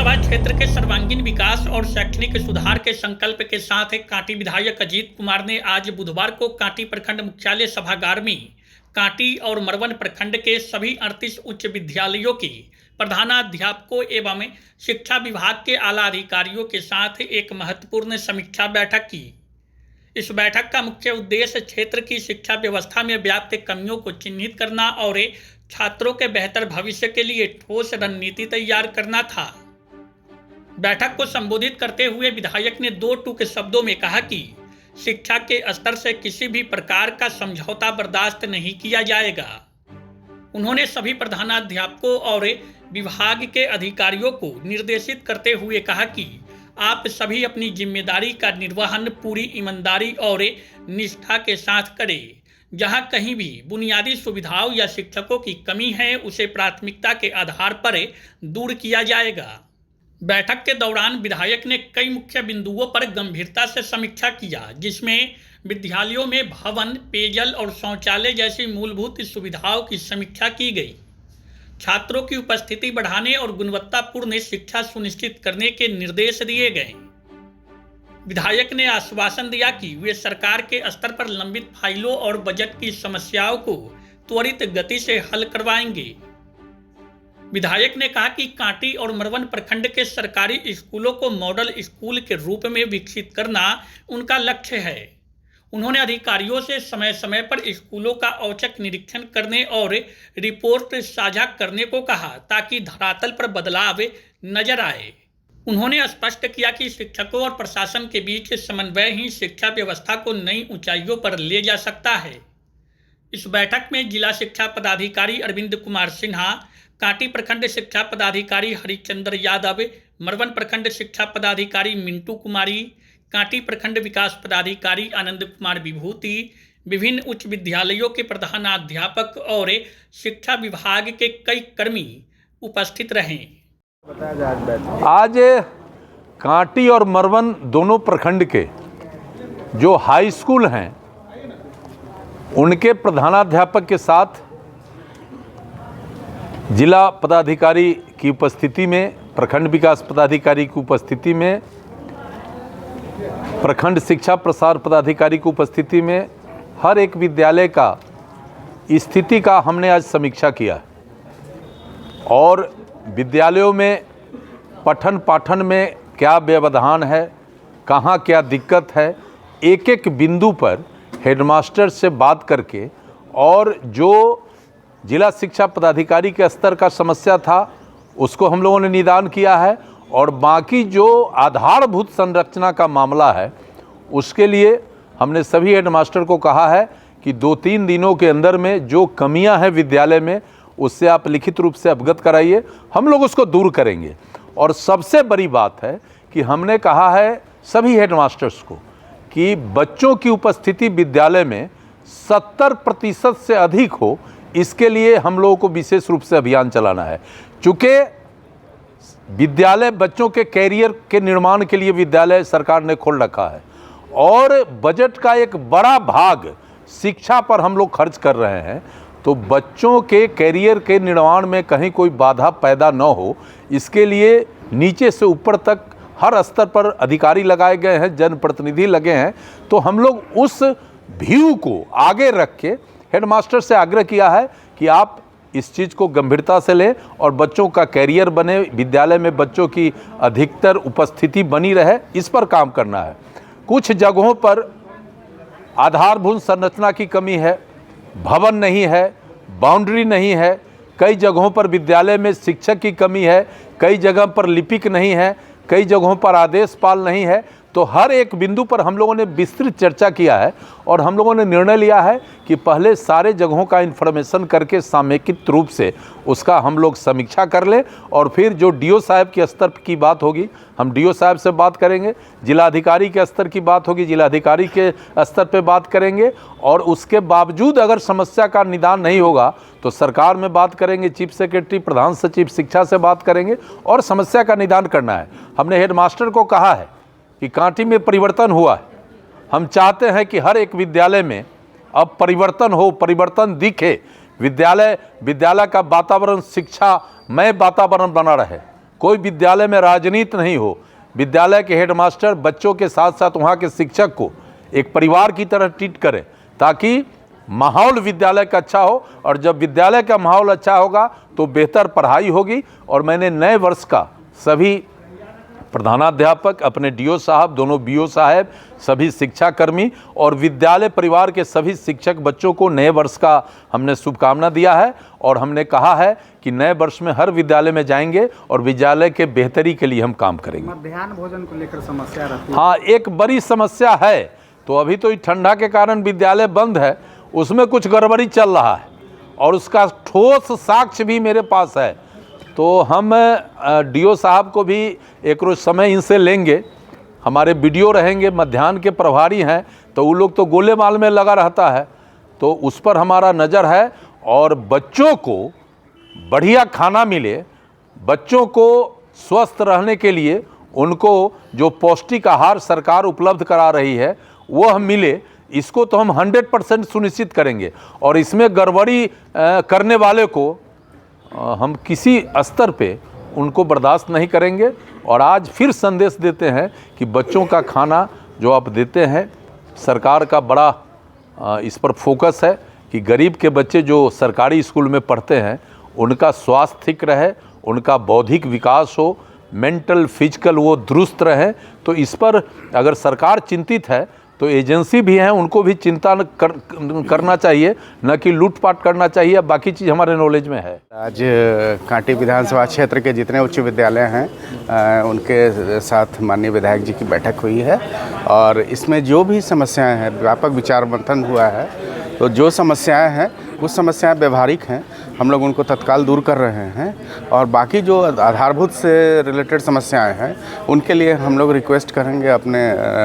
विधानसभा क्षेत्र के सर्वांगीण विकास और शैक्षणिक सुधार के संकल्प के साथ कांटी विधायक अजीत कुमार ने आज बुधवार को कांटी प्रखंड मुख्यालय सभागार में कांटी और मरवन प्रखंड के सभी 38 उच्च विद्यालयों की प्रधानाध्यापकों एवं शिक्षा विभाग के आला अधिकारियों के साथ एक महत्वपूर्ण समीक्षा बैठक की। इस बैठक का मुख्य उद्देश्य क्षेत्र की शिक्षा व्यवस्था में व्याप्त कमियों को चिन्हित करना और छात्रों के बेहतर भविष्य के लिए ठोस रणनीति तैयार करना था। बैठक को संबोधित करते हुए विधायक ने 2 टूक शब्दों में कहा कि शिक्षा के स्तर से किसी भी प्रकार का समझौता बर्दाश्त नहीं किया जाएगा। उन्होंने सभी प्रधानाध्यापकों और विभाग के अधिकारियों को निर्देशित करते हुए कहा कि आप सभी अपनी जिम्मेदारी का निर्वहन पूरी ईमानदारी और निष्ठा के साथ करें। जहां कहीं भी बुनियादी सुविधाओं या शिक्षकों की कमी है उसे प्राथमिकता के आधार पर दूर किया जाएगा। बैठक के दौरान विधायक ने कई मुख्य बिंदुओं पर गंभीरता से समीक्षा किया, जिसमें विद्यालयों में भवन, पेयजल और शौचालय जैसी मूलभूत सुविधाओं की समीक्षा की गई। छात्रों की उपस्थिति बढ़ाने और गुणवत्तापूर्ण शिक्षा सुनिश्चित करने के निर्देश दिए गए। विधायक ने आश्वासन दिया कि वे सरकार के स्तर पर लंबित फाइलों और बजट की समस्याओं को त्वरित गति से हल करवाएंगे। विधायक ने कहा कि कांटी और मरवन प्रखंड के सरकारी स्कूलों को मॉडल स्कूल के रूप में विकसित करना उनका लक्ष्य है। उन्होंने अधिकारियों से समय समय पर स्कूलों का औचक निरीक्षण करने और रिपोर्ट साझा करने को कहा ताकि धरातल पर बदलाव नजर आए। उन्होंने स्पष्ट किया कि शिक्षकों और प्रशासन के बीच समन्वय ही शिक्षा व्यवस्था को नई ऊंचाइयों पर ले जा सकता है। इस बैठक में जिला शिक्षा पदाधिकारी अरविंद कुमार सिन्हा, कांटी प्रखंड शिक्षा पदाधिकारी हरिचंद्र यादव, मरवन प्रखंड शिक्षा पदाधिकारी मिंटू कुमारी, कांटी प्रखंड विकास पदाधिकारी आनंद कुमार विभूति, विभिन्न उच्च विद्यालयों के प्रधानाध्यापक और शिक्षा विभाग के कई कर्मी उपस्थित रहे। आज कांटी और मरवन दोनों प्रखंड के जो हाई स्कूल हैं उनके प्रधानाध्यापक के साथ जिला पदाधिकारी की उपस्थिति में, प्रखंड विकास पदाधिकारी की उपस्थिति में, प्रखंड शिक्षा प्रसार पदाधिकारी की उपस्थिति में हर एक विद्यालय का स्थिति का हमने आज समीक्षा किया और विद्यालयों में पठन पाठन में क्या व्यवधान है, कहाँ क्या दिक्कत है, एक एक बिंदु पर हेडमास्टर से बात करके और जो जिला शिक्षा पदाधिकारी के स्तर का समस्या था उसको हम लोगों ने निदान किया है और बाकी जो आधारभूत संरचना का मामला है उसके लिए हमने सभी हेडमास्टर को कहा है कि 2-3 दिनों के अंदर में जो कमियां हैं विद्यालय में उससे आप लिखित रूप से अवगत कराइए, हम लोग उसको दूर करेंगे। और सबसे बड़ी बात है कि हमने कहा है सभी हेडमास्टर्स को कि बच्चों की उपस्थिति विद्यालय में 70% से अधिक हो, इसके लिए हम लोगों को विशेष रूप से अभियान चलाना है। चूँकि विद्यालय बच्चों के कैरियर के निर्माण के लिए विद्यालय सरकार ने खोल रखा है और बजट का एक बड़ा भाग शिक्षा पर हम लोग खर्च कर रहे हैं, तो बच्चों के कैरियर के निर्माण में कहीं कोई बाधा पैदा न हो, इसके लिए नीचे से ऊपर तक हर स्तर पर अधिकारी लगाए गए हैं, जनप्रतिनिधि लगे हैं। तो हम लोग उस व्यू को आगे रख के हेडमास्टर से आग्रह किया है कि आप इस चीज़ को गंभीरता से लें और बच्चों का कैरियर बने, विद्यालय में बच्चों की अधिकतर उपस्थिति बनी रहे, इस पर काम करना है। कुछ जगहों पर आधारभूत संरचना की कमी है, भवन नहीं है, बाउंड्री नहीं है, कई जगहों पर विद्यालय में शिक्षक की कमी है, कई जगह पर लिपिक नहीं है, कई जगहों पर आदेशपाल नहीं है। तो हर एक बिंदु पर हम लोगों ने विस्तृत चर्चा किया है और हम लोगों ने निर्णय लिया है कि पहले सारे जगहों का इन्फॉर्मेशन करके समेकित रूप से उसका हम लोग समीक्षा कर लें और फिर जो डीओ साहब के स्तर की बात होगी हम डीओ साहब से बात करेंगे, जिलाधिकारी के स्तर की बात होगी जिलाधिकारी के स्तर पे बात करेंगे और उसके बावजूद अगर समस्या का निदान नहीं होगा तो सरकार में बात करेंगे, चीफ सेक्रेटरी, प्रधान सचिव शिक्षा से बात करेंगे और समस्या का निदान करना है। हमने हेडमास्टर को कहा है कि कांटी में परिवर्तन हुआ है, हम चाहते हैं कि हर एक विद्यालय में अब परिवर्तन हो, परिवर्तन दिखे, विद्यालय का वातावरण शिक्षामय वातावरण बना रहे, कोई विद्यालय में राजनीति नहीं हो। विद्यालय के हेडमास्टर बच्चों के साथ साथ वहाँ के शिक्षक को एक परिवार की तरह ट्रीट करें, ताकि माहौल विद्यालय का अच्छा हो। और जब विद्यालय का माहौल अच्छा होगा तो बेहतर पढ़ाई होगी। और मैंने नए वर्ष का सभी प्रधानाध्यापक, अपने डीओ साहब, दोनों बीओ साहब, सभी शिक्षाकर्मी और विद्यालय परिवार के सभी शिक्षक बच्चों को नए वर्ष का हमने शुभकामना दिया है। और हमने कहा है कि नए वर्ष में हर विद्यालय में जाएंगे और विद्यालय के बेहतरी के लिए हम काम करेंगे। मध्याह्न भोजन को लेकर समस्या रहती है। हाँ, एक बड़ी समस्या है। तो अभी तो ठंडा के कारण विद्यालय बंद है, उसमें कुछ गड़बड़ी चल रहा है और उसका ठोस साक्ष्य भी मेरे पास है। तो हम डीओ साहब को भी एक रोज़ समय इनसे लेंगे। हमारे बीडीओ रहेंगे, मध्याह्न के प्रभारी हैं, तो वो लोग तो गोलेमाल में लगा रहता है, तो उस पर हमारा नज़र है। और बच्चों को बढ़िया खाना मिले, बच्चों को स्वस्थ रहने के लिए उनको जो पौष्टिक आहार सरकार उपलब्ध करा रही है वह मिले, इसको तो हम 100% सुनिश्चित करेंगे। और इसमें गड़बड़ी करने वाले को हम किसी स्तर पे उनको बर्दाश्त नहीं करेंगे। और आज फिर संदेश देते हैं कि बच्चों का खाना जो आप देते हैं, सरकार का बड़ा इस पर फोकस है कि गरीब के बच्चे जो सरकारी स्कूल में पढ़ते हैं उनका स्वास्थ्य ठीक रहे, उनका बौद्धिक विकास हो, मेंटल फिजिकल वो दुरुस्त रहे। तो इस पर अगर सरकार चिंतित है तो एजेंसी भी हैं, उनको भी चिंता करना चाहिए, न कि लूटपाट करना चाहिए। बाकी चीज़ हमारे नॉलेज में है। आज कांटी विधानसभा क्षेत्र के जितने उच्च विद्यालय हैं उनके साथ माननीय विधायक जी की बैठक हुई है और इसमें जो भी समस्याएं हैं व्यापक विचार मंथन हुआ है। तो जो समस्याएं हैं कुछ समस्याएं व्यवहारिक हैं, हम लोग उनको तत्काल दूर कर रहे हैं। और बाकी जो आधारभूत से रिलेटेड समस्याएं हैं उनके लिए हम लोग रिक्वेस्ट करेंगे अपने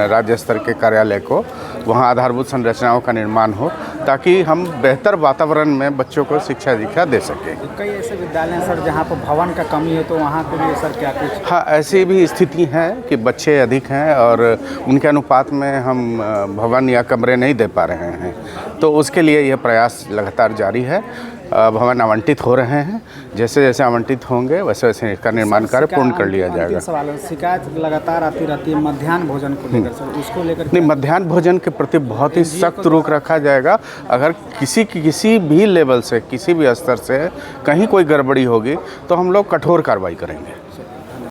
राज्य स्तर के कार्यालय को, वहां आधारभूत संरचनाओं का निर्माण हो ताकि हम बेहतर वातावरण में बच्चों को शिक्षा दीक्षा दे सकें। कई ऐसे विद्यालय हैं सर जहाँ पर भवन का कमी है, तो वहाँ के लिए सर क्या कुछ? हाँ, ऐसी भी स्थिति है कि बच्चे अधिक हैं और उनके अनुपात में हम भवन या कमरे नहीं दे पा रहे हैं। तो उसके लिए यह प्रयास लगातार जारी है। भवन आवंटित हो रहे हैं, जैसे जैसे आवंटित होंगे वैसे वैसे इसका निर्माण कार्य पूर्ण कर लिया जाएगा। सवाल है, शिकायत लगातार आती रहती है मध्याह्न भोजन को लेकर सर, उसको लेकर नहीं, मध्याह्न भोजन के प्रति बहुत ही सख्त रोक रखा जाएगा। अगर किसी भी लेवल से, किसी भी स्तर से कहीं कोई गड़बड़ी होगी तो हम लोग कठोर कार्रवाई करेंगे।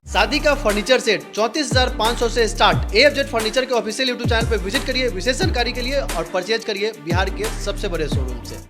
शादी का फर्नीचर सेट 34,500 से स्टार्ट। AFZ फर्नीचर के ऑफिशियल यूट्यूब चैनल पर विजिट करिए विशेष जानकारी के लिए और परचेज करिए बिहार के सबसे बड़े शोरूम से।